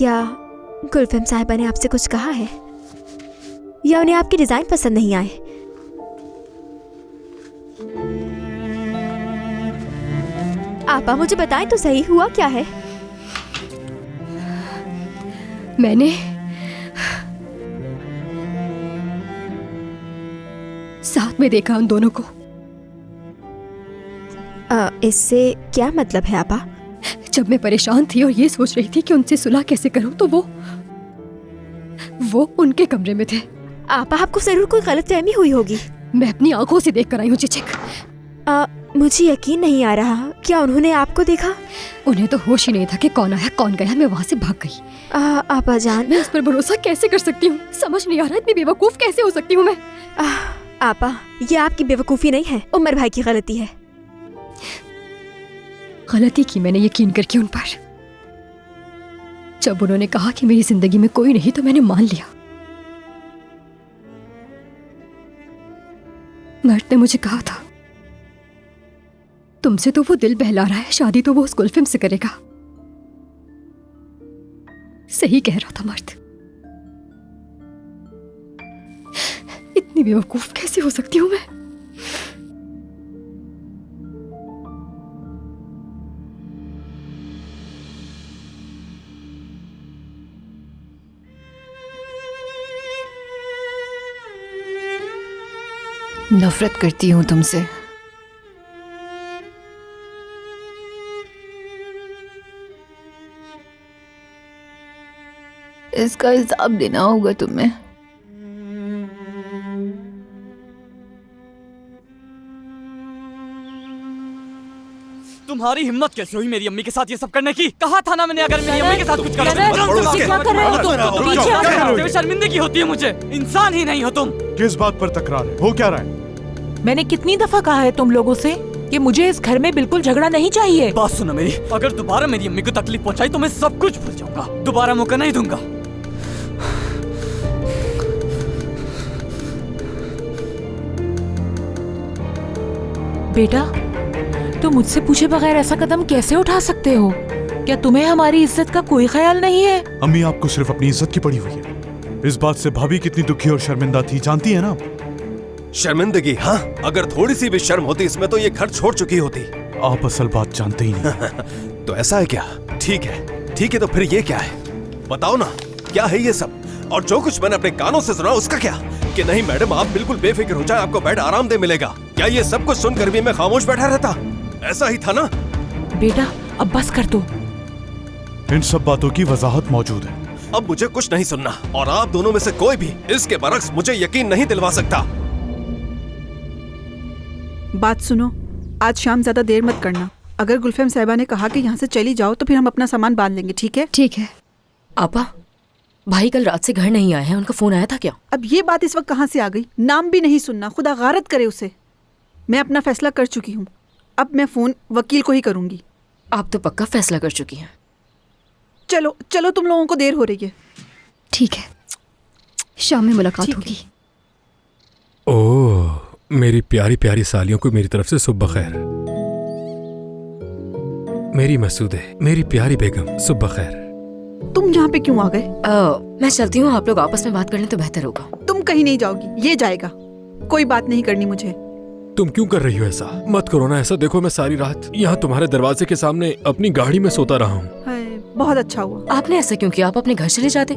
क्या गुलफम साहिबा ने आपसे कुछ कहा है या उन्हें आपके डिजाइन पसंद नहीं आए? आपा मुझे बताएं तो सही, हुआ क्या है? मैंने साथ में देखा उन दोनों को। इससे क्या मतलब है आपा? जब मैं परेशान थी और ये सोच रही थी कि उनसे सुलह कैसे करूं तो वो उनके कमरे में थे। आपा आपको जरूर कोई गलतफहमी हुई होगी। मैं अपनी आंखों से देख कर आई हूँ चिचिक। मुझे यकीन नहीं आ रहा, क्या उन्होंने आपको देखा? उन्हें तो होश ही नहीं था कि कौन आया कौन गया। मैं वहाँ से भाग गई। आपा जान, मैं उस पर भरोसा कैसे कर सकती हूँ? समझ नहीं आ रहा, इतनी बेवकूफ कैसे हो सकती हूँ मैं? आपा ये आपकी बेवकूफ़ी नहीं है, उमर भाई की गलती है। गलती की मैंने यकीन करके उन पर। जब उन्होंने कहा कि मेरी जिंदगी में कोई नहीं तो मैंने मान लिया। मर्द ने मुझे कहा था तुमसे तो वो दिल बहला रहा है, शादी तो वो उस गुलफिम से करेगा। सही कह रहा था मर्द। इतनी बेवकूफ कैसे हो सकती हूं मैं? नफरत करती हूँ तुमसे। इसका हिसाब देना होगा तुम्हें। तुम्हारी हिम्मत कैसे हुई मेरी अम्मी के साथ ये सब करने की? कहा था ना मैंने, अगर मेरी अम्मी के साथ कुछ करो तो शर्मिंदगी होती है मुझे। इंसान ही नहीं हो तुम। किस बात पर तकरार है? हो क्या रहा है? मैंने कितनी दफा कहा है तुम लोगों से कि मुझे इस घर में बिल्कुल झगड़ा नहीं चाहिए। बात सुनो मेरी, अगर दोबारा मेरी अम्मी को तकलीफ पहुंचाई तो मैं सब कुछ भूल जाऊंगा, दोबारा मौका नहीं दूंगा। बेटा, तुम मुझसे पूछे बगैर ऐसा कदम कैसे उठा सकते हो? क्या तुम्हें हमारी इज्जत का कोई ख्याल नहीं है? अम्मी आपको सिर्फ अपनी इज्जत की पड़ी हुई है। इस बात से भाभी कितनी दुखी और शर्मिंदा थी जानती है ना? शर्मिंदगी? हाँ, अगर थोड़ी सी भी शर्म होती इसमें तो ये घर छोड़ चुकी होती। आप असल बात जानते ही नहीं। तो ऐसा है क्या? ठीक है तो फिर ये क्या है? बताओ ना, क्या है ये सब? और जो कुछ मैंने अपने कानों से सुना उसका क्या? कि नहीं मैडम आप बिल्कुल बेफिक्र हो जाए, आपको बेड आरामदेह मिलेगा। क्या ये सब कुछ सुनकर भी मैं खामोश बैठा रहता? ऐसा ही था ना? बेटा अब बस कर दो। इन सब बातों की वजाहत मौजूद है। अब मुझे कुछ नहीं सुनना, और आप दोनों में से कोई भी इसके बरक्स मुझे यकीन नहीं दिलवा सकता। बात सुनो, आज शाम ज्यादा देर मत करना। अगर गुलफम साहिबा ने कहा कि यहाँ से चली जाओ तो फिर हम अपना सामान बांध लेंगे, ठीक है? ठीक है। आपा, भाई कल रात से घर नहीं आए हैं, उनका फोन आया था क्या? अब ये बात इस वक्त कहाँ से आ गई? नाम भी नहीं सुनना, खुदा गारत करे उसे। मैं अपना फैसला कर चुकी हूँ, अब मैं फोन वकील को ही करूंगी। आप तो पक्का फैसला कर चुकी हैं। चलो चलो, तुम लोगों को देर हो रही है। ठीक है, शाम में मुलाकात होगी। ओह, मेरी प्यारी प्यारी सालियों को मेरी तरफ से सुबह खैर। मेरी मसूदे, मेरी प्यारी बेगम, सुबह खैर। तुम यहाँ पे क्यों आ गए? मैं चलती हूँ, आप लोग आपस में बात कर लें तो बेहतर होगा। तुम कहीं नहीं जाओगी, ये जाएगा। कोई बात नहीं करनी मुझे। तुम क्यों कर रही हो ऐसा? मत करो ना ऐसा। देखो मैं सारी रात यहाँ तुम्हारे दरवाजे के सामने अपनी गाड़ी में सोता रहा हूँ। बहुत अच्छा हुआ। आपने ऐसा क्यों किया? आप अपने घर चले जाते।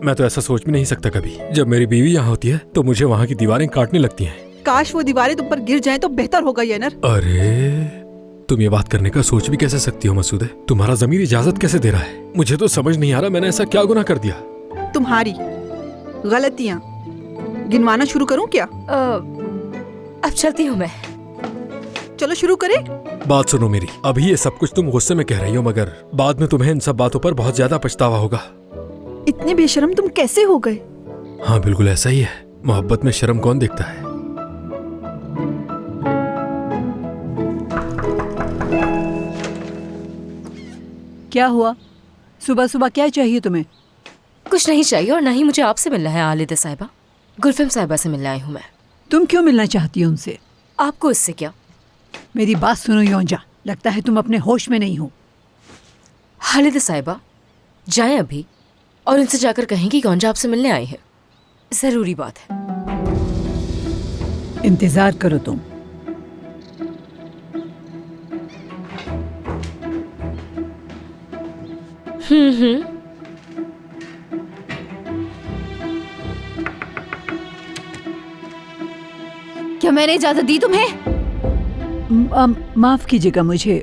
मैं तो ऐसा सोच भी नहीं सकता कभी। जब मेरी बीवी यहाँ होती है तो मुझे वहाँ की दीवारें काटने लगती हैं। काश वो दीवारें तुम पर गिर जाएं तो बेहतर होगा येनर। अरे तुम ये बात करने का सोच भी कैसे सकती हो मसूदे? तुम्हारा ज़मीर इजाजत कैसे दे रहा है? मुझे तो समझ नहीं आ रहा मैंने ऐसा क्या गुनाह कर दिया। तुम्हारी गलतियाँ गिनवाना शुरू करूँ क्या? अब चलती हूँ मैं। चलो शुरू करें। बात सुनो मेरी, अभी ये सब कुछ तुम गुस्से में कह रही हो मगर बाद में तुम्हें इन सब बातों पर बहुत ज्यादा पछतावा होगा। इतने बेशर्म तुम कैसे हो गए? हाँ बिल्कुल ऐसा ही है। मोहब्बत में शर्म कौन देखता है? क्या हुआ? सुबह सुबह क्या चाहिए तुम्हें? कुछ नहीं चाहिए और ना ही मुझे आपसे मिलना है आलिदा साहिबा। गुलफम साहिबा से मिलने आई हूँ मैं। तुम क्यों मिलना चाहती हो उनसे? आपको इससे क्या? मेरी बात सुनो योंजा, लगता है तुम अपने होश में नहीं हो। आलिदा साहिबा, जाएं अभी और इनसे जाकर कहें कि योंजा आपसे मिलने आई है। जरूरी बात है। इंतजार करो तुम। क्या मैंने इजाजत दी तुम्हें? माफ कीजिएगा मुझे।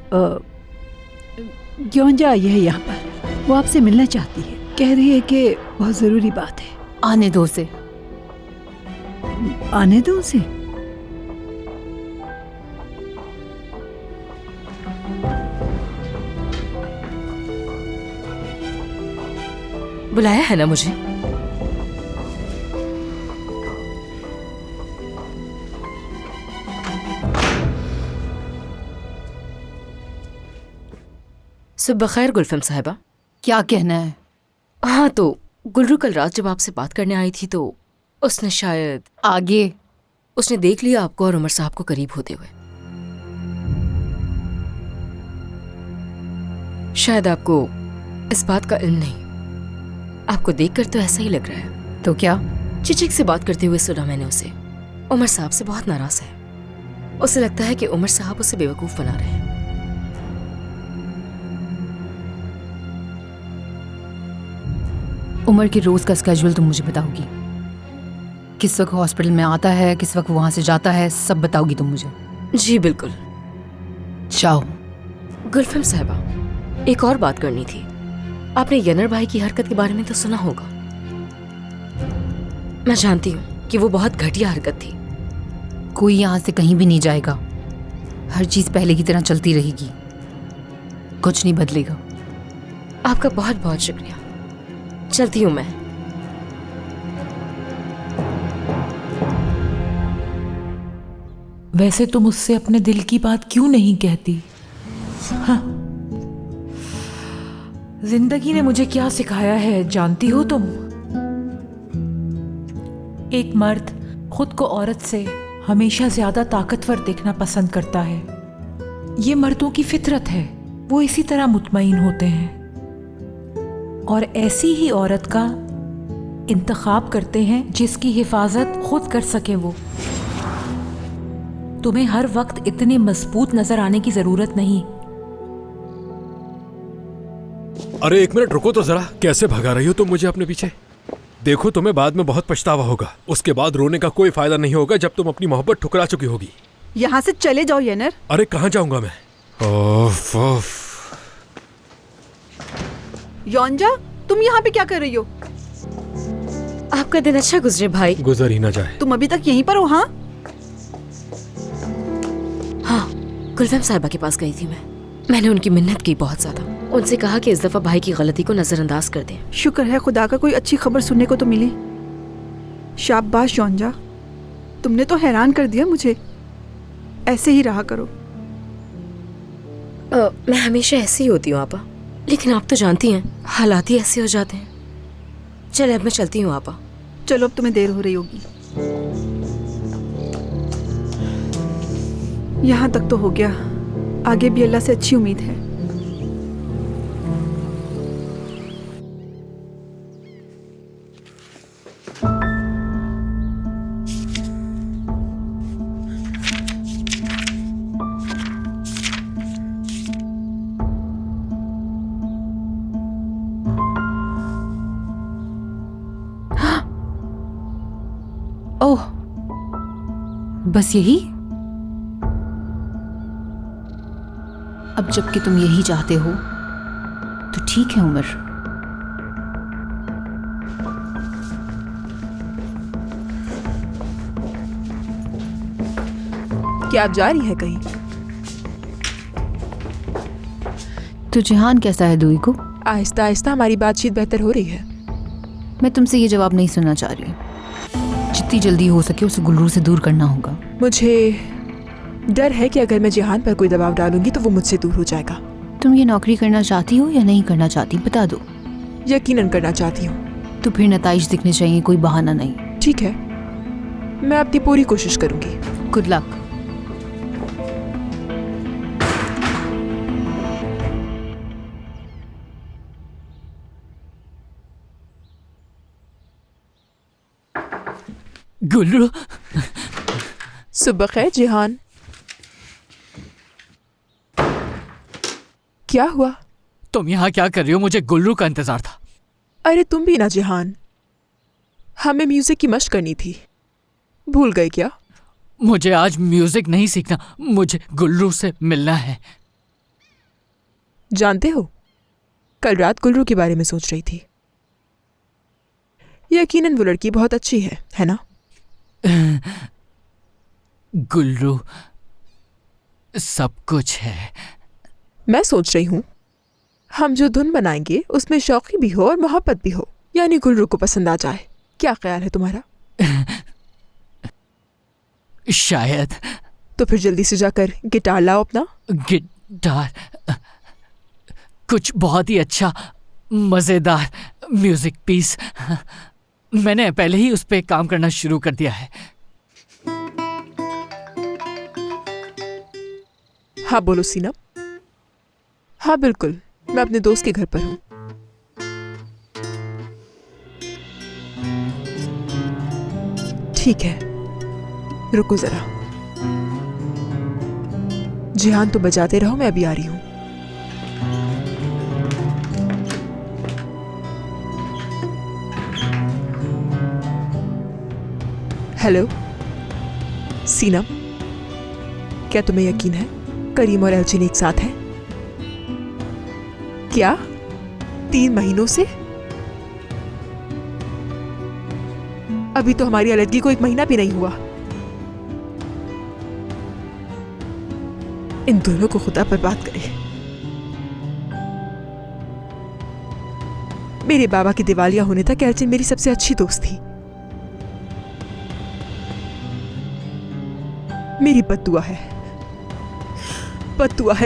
योंजा आई है यहाँ पर। वो आपसे मिलना चाहती है। कह रही है कि बहुत जरूरी बात है। आने दो उसे। आने दो उसे। बुलाया है ना मुझे? सुबह खैर गुलफम साहिबा। क्या कहना है? हाँ तो गुलरू कल रात जब आपसे बात करने आई थी तो उसने शायद आगे उसने देख लिया आपको और उमर साहब को करीब होते हुए। शायद आपको इस बात का इल्म नहीं। आपको देखकर तो ऐसा ही लग रहा है। तो क्या? चिचिक से बात करते हुए सुना मैंने उसे। उमर साहब से बहुत नाराज है। उसे लगता है कि उमर साहब उसे बेवकूफ बना रहे हैं। उमर के रोज का स्केड्यूल तुम मुझे बताओगी? किस वक्त हॉस्पिटल में आता है, किस वक्त वहां से जाता है, सब बताओगी तुम मुझे? जी बिल्कुल। जाओ। गुलफम साहिबा, एक और बात करनी थी। आपने यनर भाई की हरकत के बारे में तो सुना होगा। मैं जानती हूँ कि वो बहुत घटिया हरकत थी। कोई यहाँ से कहीं भी नहीं जाएगा। हर चीज पहले की तरह चलती रहेगी। कुछ नहीं बदलेगा। आपका बहुत बहुत शुक्रिया। चलती हूँ मैं। वैसे तुम मुझसे अपने दिल की बात क्यों नहीं कहती? हाँ। जिंदगी ने मुझे क्या सिखाया है जानती हो तुम? एक मर्द खुद को औरत से हमेशा ज्यादा ताकतवर देखना पसंद करता है। ये मर्दों की फितरत है। वो इसी तरह मुतमईन होते हैं और ऐसी ही औरत का इंतखाब करते हैं जिसकी हिफाजत खुद कर सके वो। तुम्हें हर वक्त इतने मजबूत नजर आने की जरूरत नहीं। अरे एक मिनट रुको तो जरा। कैसे भगा रही हो तुम मुझे अपने पीछे? देखो तुम्हें बाद में बहुत पछतावा होगा। उसके बाद रोने का कोई फायदा नहीं होगा जब तुम अपनी मोहब्बत ठुकरा चुकी होगी। यहाँ से चले जाओ येनर। अरे कहाँ जाऊंगा मैं? ओफ ओफ। योंजा, तुम यहाँ पे क्या कर रही हो? आपका दिन अच्छा गुजरे भाई। गुजर ही ना जाए। तुम अभी तक यहीं पर हो? हाँ हाँ, गुलफम साहिबा के पास गई थी मैं। मैंने उनकी मिन्नत की बहुत ज्यादा। उनसे कहा कि इस दफा भाई की गलती को नजरअंदाज कर दें। शुक्र है खुदा का कोई अच्छी खबर सुनने को तो मिली। शाबाश योंजा, तुमने तो हैरान कर दिया मुझे। ऐसे ही रहा करो। मैं हमेशा ऐसी ही होती हूँ आपा, लेकिन आप तो जानती हैं हालात ही ऐसे हो जाते हैं। चले अब मैं चलती हूँ आपा। चलो अब तुम्हें देर हो रही होगी। यहाँ तक तो हो गया, आगे भी अल्लाह से अच्छी उम्मीद है। ओह, बस यही? अब जबकि तुम यही चाहते हो तो ठीक है उमर। क्या आप जा रही है कहीं? तो जहान कैसा है दुई को? आहिस्ता आहिस्ता हमारी बातचीत बेहतर हो रही है। मैं तुमसे ये जवाब नहीं सुनना चाह रही। जितनी जल्दी हो सके उसे गुलरू से दूर करना होगा। मुझे डर है कि अगर मैं जिहान पर कोई दबाव डालूंगी तो वो मुझसे दूर हो जाएगा। तुम ये नौकरी करना चाहती हो या नहीं करना चाहती, बता दो। यकीनन करना चाहती हूँ। तो फिर नताइज दिखने चाहिए, कोई बहाना नहीं। ठीक है, मैं अपनी पूरी कोशिश करूंगी। Good luck. गुल्लू, सुबह खैर जिहान। क्या हुआ? तुम यहाँ क्या कर रही हो? मुझे गुल्लू का इंतजार था। अरे तुम भी ना जिहान, हमें म्यूजिक की मशक करनी थी, भूल गए क्या? मुझे आज म्यूजिक नहीं सीखना, मुझे गुल्लू से मिलना है। जानते हो, कल रात गुल्लू के बारे में सोच रही थी। यकीनन वो लड़की बहुत अच्छी है ना? गुल्लू सब कुछ है। मैं सोच रही हूँ हम जो धुन बनाएंगे उसमें शौकी भी हो और मोहब्बत भी हो, यानी गुल्लू को पसंद आ जाए। क्या ख्याल है तुम्हारा? शायद। तो फिर जल्दी से जाकर गिटार लाओ अपना। गिटार? कुछ बहुत ही अच्छा मजेदार म्यूजिक पीस। मैंने पहले ही उस पे काम करना शुरू कर दिया है। हाँ बोलो सीनम। हाँ बिल्कुल, मैं अपने दोस्त के घर पर हूँ। ठीक है, रुको जरा। जिहान तो बजाते रहो, मैं अभी आ रही हूँ। हेलो सीनम, क्या तुम्हें यकीन है करीम और एल्चिन एक साथ हैं? क्या 3 महीनों से? अभी तो हमारी अलग को 1 महीना भी नहीं हुआ। इन दोनों को खुदा पर बात करे। मेरे बाबा की दिवालिया होने तक एल्चिन मेरी सबसे अच्छी दोस्त थी। मेरी बद्दुआ है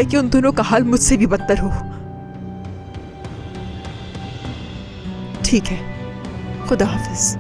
कि उन दोनों का हाल मुझसे भी बदतर हो। ठीक है, खुदा हाफिज।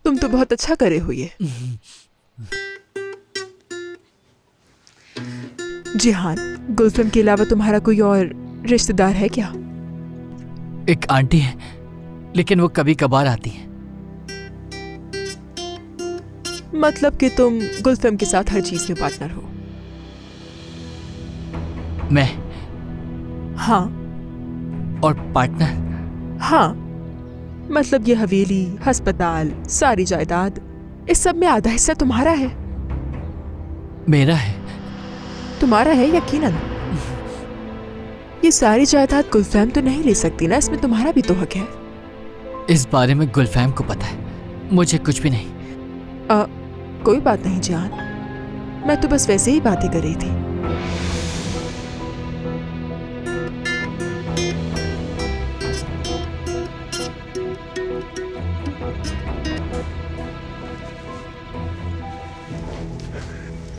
तुम तो बहुत अच्छा करे हो ये। जिहान, गुलफम के अलावा तुम्हारा कोई और रिश्तेदार है क्या? एक आंटी है, लेकिन वो कभी कभार आती है। मतलब कि तुम गुलफम के साथ हर चीज में पार्टनर हो? मैं? हाँ। और पार्टनर? हाँ, मतलब ये हवेली, अस्पताल, सारी जायदाद, इस सब में आधा हिस्सा तुम्हारा है। मेरा है? तुम्हारा है यकीनन। ये सारी जायदाद गुलफैम तो नहीं ले सकती ना, इसमें तुम्हारा भी तो हक है। इस बारे में गुलफैम को पता है, मुझे कुछ भी नहीं। कोई बात नहीं जान, मैं तो बस वैसे ही बातें कर रही थी।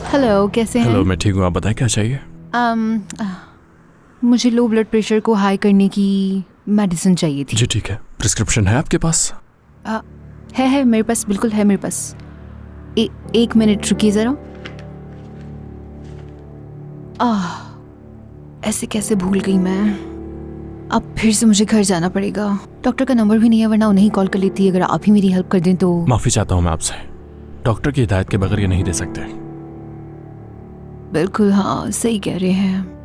हेलो, कैसे हैं? हेलो, मैं ठीक हूँ। आप बताएं क्या चाहिए? मुझे लो ब्लड प्रेशर को हाई करने की मेडिसिन चाहिए थी। जी ठीक है। प्रिस्क्रिप्शन है आपके पास? है मेरे पास, बिल्कुल है मेरे पास। 1 मिनट रुकिए ज़रा। ऐसे कैसे भूल गई मैं। अब फिर से मुझे घर जाना पड़ेगा। डॉक्टर का नंबर भी नहीं है, वरना उन्हें ही कॉल कर लेती। अगर आप ही मेरी हेल्प कर दें तो। माफ़ी चाहता हूँ मैं आपसे, डॉक्टर की हिदायत के बगैर ये नहीं दे सकते। बिल्कुल, हाँ सही कह रहे हैं।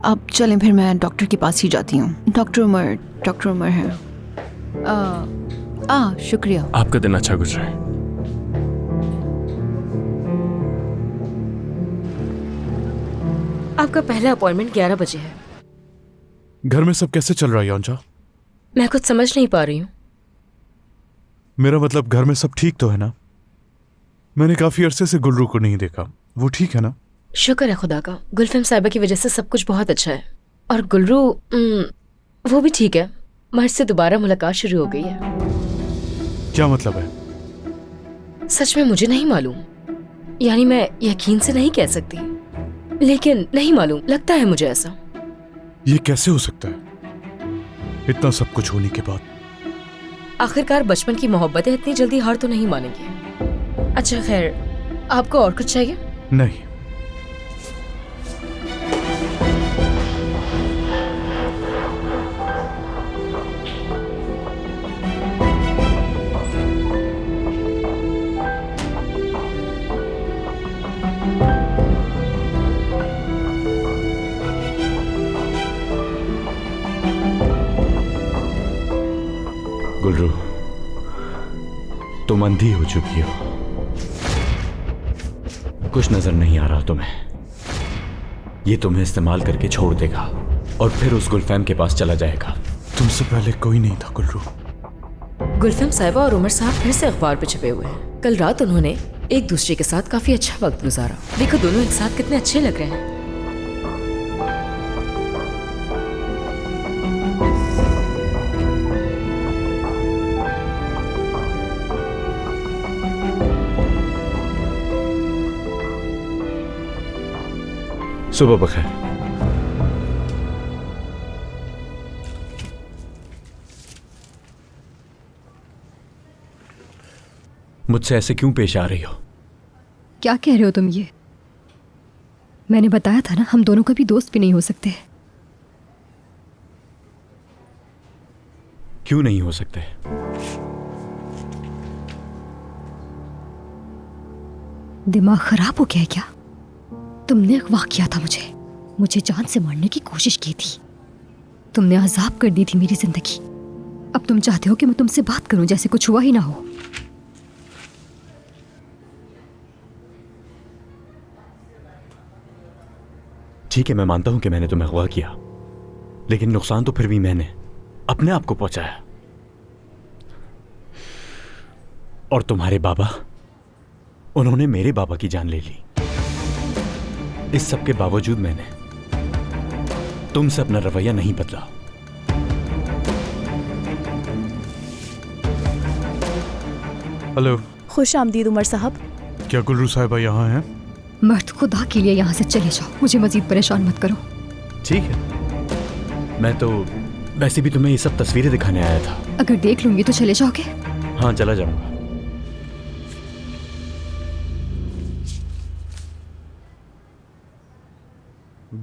अब चलें फिर, मैं डॉक्टर के पास ही जाती हूँ। डॉक्टर उमर है। शुक्रिया। आपका दिन अच्छा गुजरे। आपका पहला अपॉइंटमेंट 11 बजे है। घर में सब कैसे चल रहा है योंजा? मैं कुछ समझ नहीं पा रही हूँ। मेरा मतलब घर में सब ठीक तो है ना? मैंने काफी अरसे से गुल्रू को नहीं देखा, वो ठीक है ना? शुक्र है खुदा का, गुलफिल्म साहिबा की वजह से सब कुछ बहुत अच्छा है। और गुलरू वो भी ठीक है। मर्द से दोबारा मुलाकात शुरू हो गई है। क्या मतलब है? सच में मुझे नहीं मालूम, यानी मैं यकीन से नहीं कह सकती, लेकिन नहीं मालूम, लगता है मुझे ऐसा। ये कैसे हो सकता है इतना सब कुछ होने के बाद? आखिरकार बचपन की मोहब्बतें इतनी जल्दी हार तो नहीं मानेंगी। अच्छा खैर, आपको और कुछ चाहिए? नहीं। गुलरू, तुम अंधी हो चुकी हो, कुछ नजर नहीं आ रहा तुम्हें। ये तुम्हें इस्तेमाल करके छोड़ देगा और फिर उस गुलफैम के पास चला जाएगा। तुमसे पहले कोई नहीं था गुलरू। गुलफिल्म साहिबा और उमर साहब फिर से अखबार पे छपे हुए हैं। कल रात उन्होंने एक दूसरे के साथ काफी अच्छा वक्त गुजारा। देखो दोनों एक साथ कितने अच्छे लग रहे हैं। सुबह बखैर। मुझसे ऐसे क्यों पेश आ रही हो? क्या कह रहे हो तुम ये? मैंने बताया था ना, हम दोनों कभी दोस्त भी नहीं हो सकते। क्यों नहीं हो सकते? दिमाग खराब हो गया है क्या? तुमने अगवा किया था मुझे जान से मारने की कोशिश की थी। तुमने अजाब कर दी थी मेरी जिंदगी। अब तुम चाहते हो कि मैं तुमसे बात करूं जैसे कुछ हुआ ही ना हो। ठीक है, मैं मानता हूं कि मैंने तुम्हें अगवा किया, लेकिन नुकसान तो फिर भी मैंने अपने आप को पहुंचाया। और तुम्हारे बाबा, उन्होंने मेरे बाबा की जान ले ली। इस सब के बावजूद मैंने तुमसे अपना रवैया नहीं बदला। हेलो। खुश आमदीद उमर साहब। क्या गुलरू साहिबा यहाँ हैं? मर्द, खुदा के लिए यहाँ से चले जाओ, मुझे मजीद परेशान मत करो। ठीक है, मैं तो वैसे भी तुम्हें ये सब तस्वीरें दिखाने आया था। अगर देख लूंगी तो चले जाओगे? हाँ, चला जाऊंगा।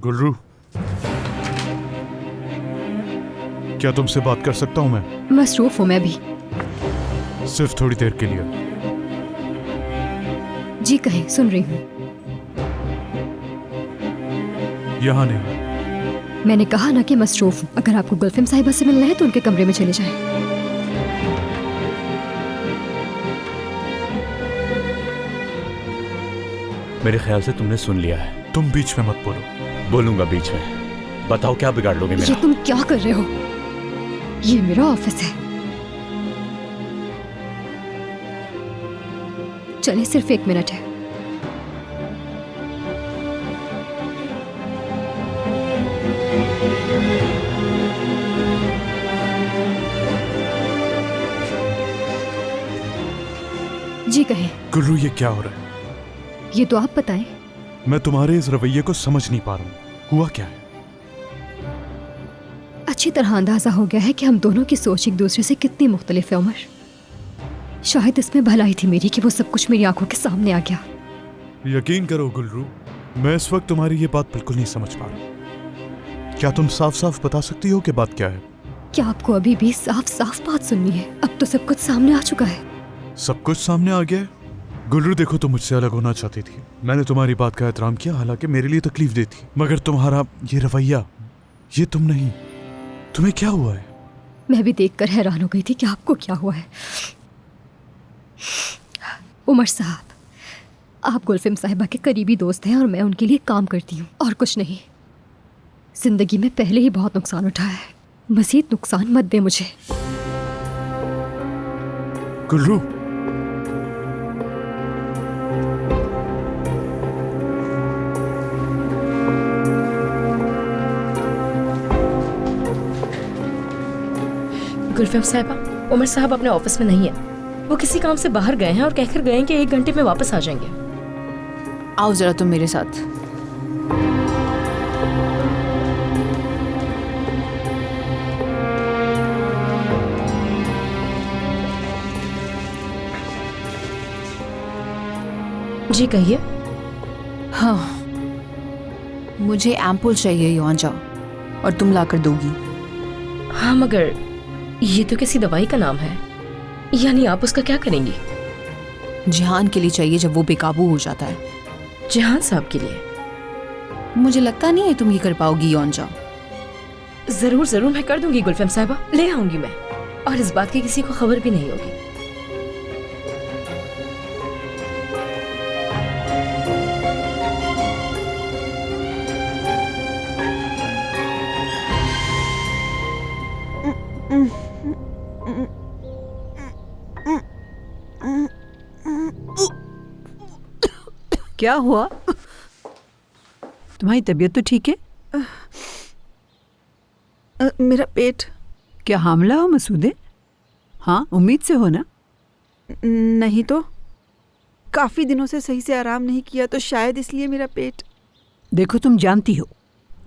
गुलरू, क्या तुमसे बात कर सकता हूं मैं? मसरूफ हूं मैं भी। सिर्फ थोड़ी देर के लिए। जी कहें, सुन रही हूँ। यहाँ नहीं। मैंने कहा ना कि मसरूफ हूं। अगर आपको गुलफिल्म साहिबा से मिलना है तो उनके कमरे में चले जाएं। मेरे ख्याल से तुमने सुन लिया है। तुम बीच में मत बोलो। बोलूंगा बीच में। बताओ क्या बिगाड़ लोगे मेरा? ये तुम क्या कर रहे हो? ये मेरा ऑफिस है। चले, सिर्फ 1 मिनट है। जी कहें। गुलरू, ये क्या हो रहा है? ये तो आप बताएं। मैं तुम्हारे इस रवैये को समझ नहीं पा रहा हूँ। हुआ क्या है? अच्छी तरह अंदाजा हो गया है कि हम दोनों की सोच एक दूसरे से कितनी मुख्तलिफ है उमर। शायद इसमें भलाई थी मेरी कि वो सब कुछ मेरी आंखों के सामने आ गया। यकीन करो गुलरू, मैं इस वक्त तुम्हारी ये बात बिल्कुल नहीं समझ पा रहा। क्या तुम साफ साफ बता सकती हो कि बात क्या है? क्या आपको अभी भी साफ साफ बात सुननी है? अब तो सब कुछ सामने आ चुका है। सब कुछ सामने आ गया? गुलरू देखो, तुम मुझसे अलग होना चाहती थी। मैंने तुम्हारी बात का एहतराम किया, हालांकि मेरे लिए तकलीफ देती, मगर तुम्हारा ये रवैया, ये तुम नहीं। तुम्हें क्या हुआ है? मैं भी देखकर हैरान हो गई थी कि आपको क्या हुआ है। उमर साहब, आप गुलफिल्म साहिबा के करीबी दोस्त हैं और मैं उनके लिए काम करती हूँ और कुछ नहीं। जिंदगी में पहले ही बहुत नुकसान उठाया है, मज़ीद नुकसान मत दे मुझे। गुलरू, गुलफम साहिबा, उमर साहब अपने ऑफिस में नहीं है। वो किसी काम से बाहर गए हैं और कहकर गए हैं कि 1 घंटे में वापस आ जाएंगे। आओ जरा तुम मेरे साथ। जी कहिए। हाँ, मुझे एम्पुल चाहिए योंजा, और तुम लाकर दोगी। हाँ, मगर ये तो किसी दवाई का नाम है, यानी आप उसका क्या करेंगी? जिहान के लिए चाहिए जब वो बेकाबू हो जाता है। जिहान साहब के लिए? मुझे लगता नहीं है तुम ये कर पाओगी योंजा। जरूर जरूर मैं कर दूंगी गुलफम साहिबा, ले आऊंगी मैं, और इस बात की किसी को खबर भी नहीं होगी। क्या हुआ? तुम्हारी तबीयत तो ठीक है? मेरा पेट। क्या हामला हो मसूदे? हाँ, उम्मीद से हो ना? नहीं तो, काफी दिनों से सही से आराम नहीं किया, तो शायद इसलिए मेरा पेट। देखो, तुम जानती हो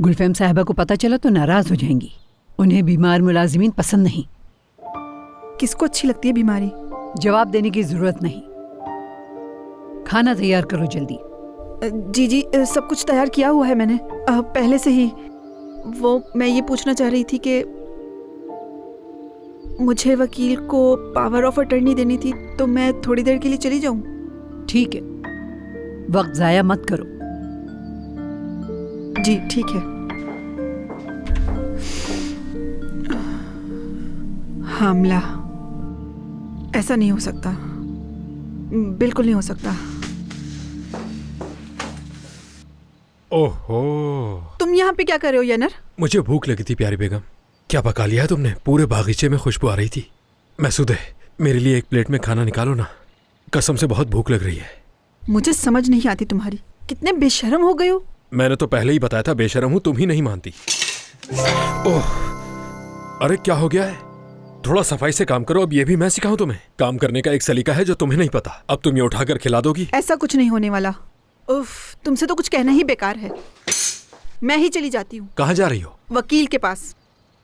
गुलफहम साहिबा को पता चला तो नाराज हो जाएंगी। उन्हें बीमार मुलाजिमीन पसंद नहीं। किसको अच्छी लगती है बीमारी? जवाब देने की जरूरत नहीं। खाना तैयार करो जल्दी। जी जी, सब कुछ तैयार किया हुआ है मैंने पहले से ही। वो मैं ये पूछना चाह रही थी कि मुझे वकील को पावर ऑफ अटर्नी देनी थी, तो मैं थोड़ी देर के लिए चली जाऊं? ठीक है, वक्त जाया मत करो। जी ठीक है। हामला, ऐसा नहीं हो सकता, बिल्कुल नहीं हो सकता। ओहो, तुम यहाँ पे क्या कर रहे हो यनर? मुझे भूख लगी थी प्यारी बेगम। क्या पका लिया है तुमने? पूरे बागीचे में खुशबू आ रही थी। मैसूदे, मेरे लिए एक प्लेट में खाना निकालो ना, कसम से बहुत भूख लग रही है। मुझे समझ नहीं आती तुम्हारी, कितने बेशर्म हो गए हो। मैंने तो पहले ही बताया था बेशर्म हूं, तुम ही नहीं मानती। ओह, अरे क्या हो गया है? थोड़ा सफाई से काम करो। अब ये भी मैं सिखाऊं तुम्हें? काम करने का एक सलीका है जो तुम्हें नहीं पता। अब तुम ये उठाकर खिला दोगी? ऐसा कुछ नहीं होने वाला। उफ, तुमसे तो कुछ कहना ही बेकार है। मैं ही चली जाती हूँ। कहाँ जा रही हो? वकील के पास।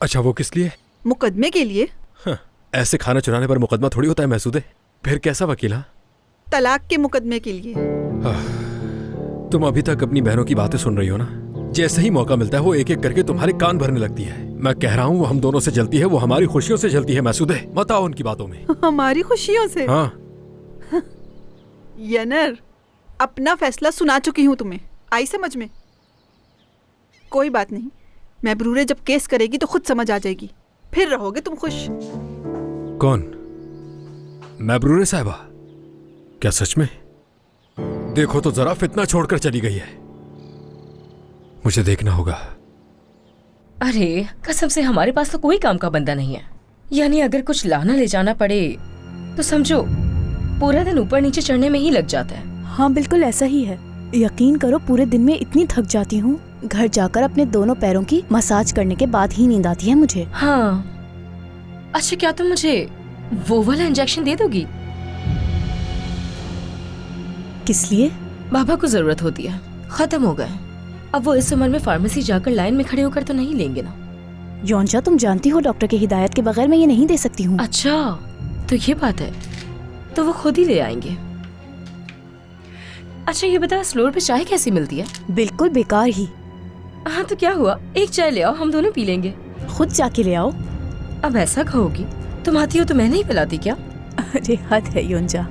अच्छा, वो किस लिए? मुकदमे के लिए। हाँ, ऐसे खाना चुराने पर मुकदमा थोड़ी होता है मैसूदे। फिर कैसा वकील? हाँ, तलाक के मुकदमे के लिए। तुम अभी तक अपनी बहनों की बातें सुन रही हो ना? जैसे ही मौका मिलता है वो एक एक करके तुम्हारे कान भरने लगती है। मैं कह रहा हूँ वो हम दोनों से जलती है, वो हमारी खुशियों से जलती है मैसूदे। मत आओ उनकी बातों में। हमारी खुशियों से? हाँ। यनर, अपना फैसला सुना चुकी हूँ तुम्हें, आई समझ में? कोई बात नहीं, महबरूरे जब केस करेगी तो खुद समझ आ जाएगी, फिर रहोगे तुम खुश। कौन? महबरूरे साहिबा? क्या सच में? देखो तो जरा, फितना छोड़कर चली गई है। मुझे देखना होगा। अरे कसम से हमारे पास तो कोई काम का बंदा नहीं है, यानी अगर कुछ लाना ले जाना पड़े तो समझो पूरा दिन ऊपर नीचे चढ़ने में ही लग जाता है। हाँ बिल्कुल ऐसा ही है। यकीन करो, पूरे दिन में इतनी थक जाती हूँ, घर जाकर अपने दोनों पैरों की मसाज करने के बाद ही नींद आती है मुझे। हाँ, अच्छा क्या तुम मुझे वो वाला इंजेक्शन दे दोगी? किस लिए? बाबा को जरूरत होती है, खत्म हो गए। अब वो इस उम्र में फार्मेसी जाकर लाइन में खड़े होकर तो नहीं लेंगे ना। योंजा, तुम जानती हो डॉक्टर की हिदायत के बगैर मैं ये नहीं दे सकती हूँ। अच्छा, तो ये बात है, तो वो खुद ही ले आएंगे। अच्छा ये बता, इस फ्लोर पे चाय कैसी मिलती है? बिल्कुल बेकार ही। हाँ तो क्या हुआ, एक चाय ले आओ, हम दोनों पी लेंगे। खुद जाके ले आओ। अब ऐसा कहोगी? तुम आती हो तो मैं नहीं पिलाती क्या? अरे हद है योंजा।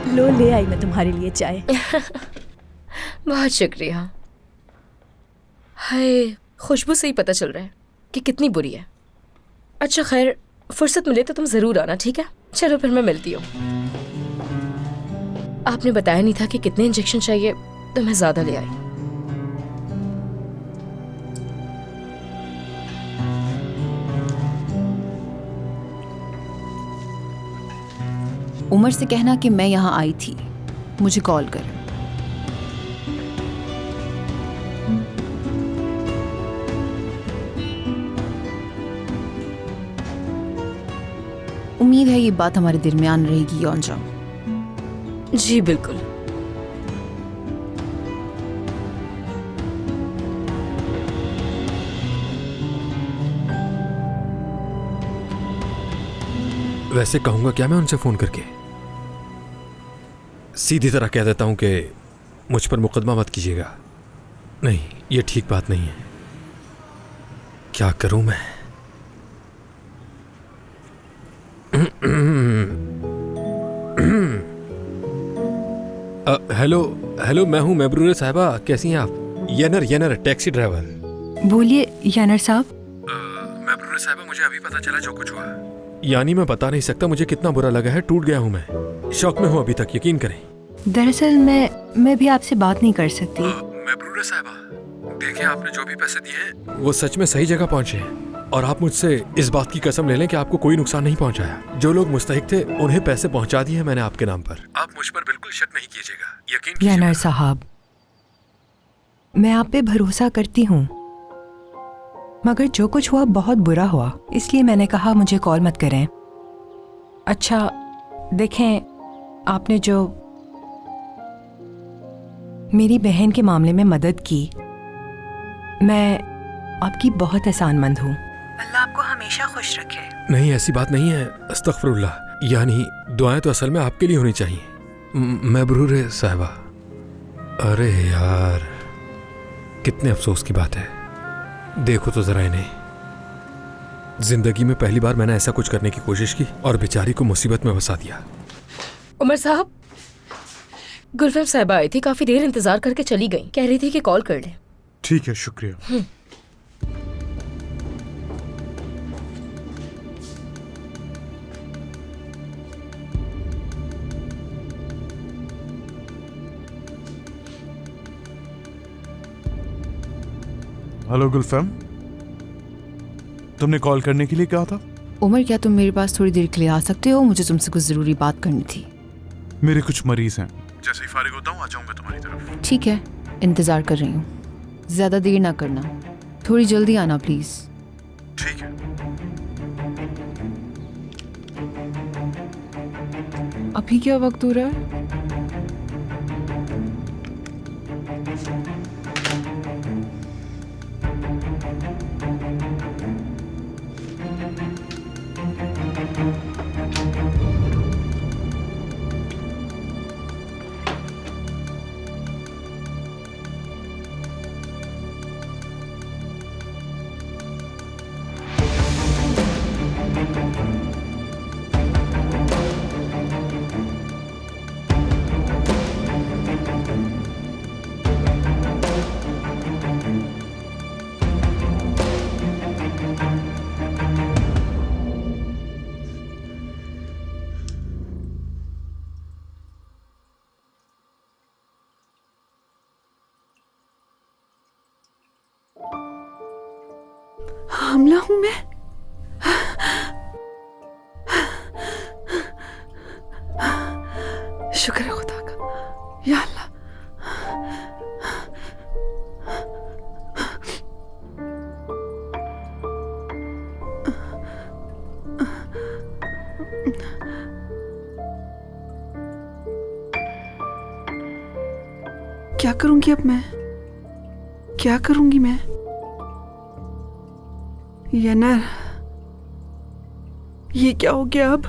लो, ले आई मैं तुम्हारे लिए चाय। बहुत शुक्रिया। हाय, खुशबू से ही पता चल रहा है कि कितनी बुरी है। अच्छा खैर, फुर्सत मिले तो तुम जरूर आना, ठीक है? चलो फिर मैं मिलती हूँ। आपने बताया नहीं था कि कितने इंजेक्शन चाहिए, तो मैं ज्यादा ले आई। उमर से कहना कि मैं यहाँ आई थी मुझे कॉल कर। उम्मीद है ये बात हमारे दरमियान रहेगी योंजा। जी बिल्कुल। वैसे कहूंगा क्या मैं उनसे फोन करके? सीधी तरह कह देता हूं कि मुझ पर मुकदमा मत कीजिएगा। नहीं, ये ठीक बात नहीं है। क्या करूं मैं? हेलो हेलो, मैं हूं महबूर साहिबा। कैसी हैं आप? येनर टैक्सी ड्राइवर। बोलिए यानर साहब। महबूर साहिबा, मुझे अभी पता चला जो कुछ हुआ। यानी मैं बता नहीं सकता मुझे कितना बुरा लगा है। टूट गया हूं मैं, शौक में हूं अभी तक, यकीन करें। दरअसल मैं भी आपसे बात नहीं कर सकती। महबूर साहिबा, देखिए आपने जो भी पैसे दिए हैं वो सच में सही जगह पहुंचे हैं, और आप मुझसे इस बात की कसम ले लें कि आपको कोई नुकसान नहीं पहुंचाया। जो लोग मुस्तहिक थे उन्हें पैसे पहुंचा दिए मैंने आपके नाम पर। आप मुझ पर बिल्कुल शक नहीं कीजिएगा, यकीन कीजिएगा। यानर साहब, मैं आप पे भरोसा करती हूँ, मगर जो कुछ हुआ बहुत बुरा हुआ, इसलिए मैंने कहा मुझे कॉल मत करें। अच्छा देखें, आपने जो मेरी बहन के मामले में मदद की, मैं आपकी बहुत एहसानमंद हूँ। अल्लाह आपको हमेशा खुश रखे। नहीं, ऐसी बात नहीं है, अस्तगफिरुल्लाह। यानी दुआएं तो असल में आपके लिए होनी चाहिए। महबूर साहिबा, अरे यार कितने अफसोस की बात है। देखो तो जरा इन्हें, जिंदगी में पहली बार मैंने ऐसा कुछ करने की कोशिश की और बेचारी को मुसीबत में फंसा दिया। उमर साहब, गुलफैम साहिबा आई थी, काफी देर इंतजार करके चली गई। कह रही थी कि कॉल कर ले। ठीक है, शुक्रिया। हेलो गुलफैम, तुमने कॉल करने के लिए कहा था। उमर, क्या तुम मेरे पास थोड़ी देर के लिए आ सकते हो? मुझे तुमसे कुछ जरूरी बात करनी थी। मेरे कुछ मरीज हैं, जैसे ही फारिग होता हूँ आ जाऊंगा तुम्हारी तरफ। ठीक है, इंतजार कर रही हूँ। ज्यादा देर ना करना, थोड़ी जल्दी आना प्लीज। ठीक है। अभी क्या वक्त हो रहा है? हमला हूं मैं? शुक्र है खुदा का, या अल्लाह। क्या करूंगी अब मैं? क्या करूंगी मैं? येनर, ये क्या हो गया अब?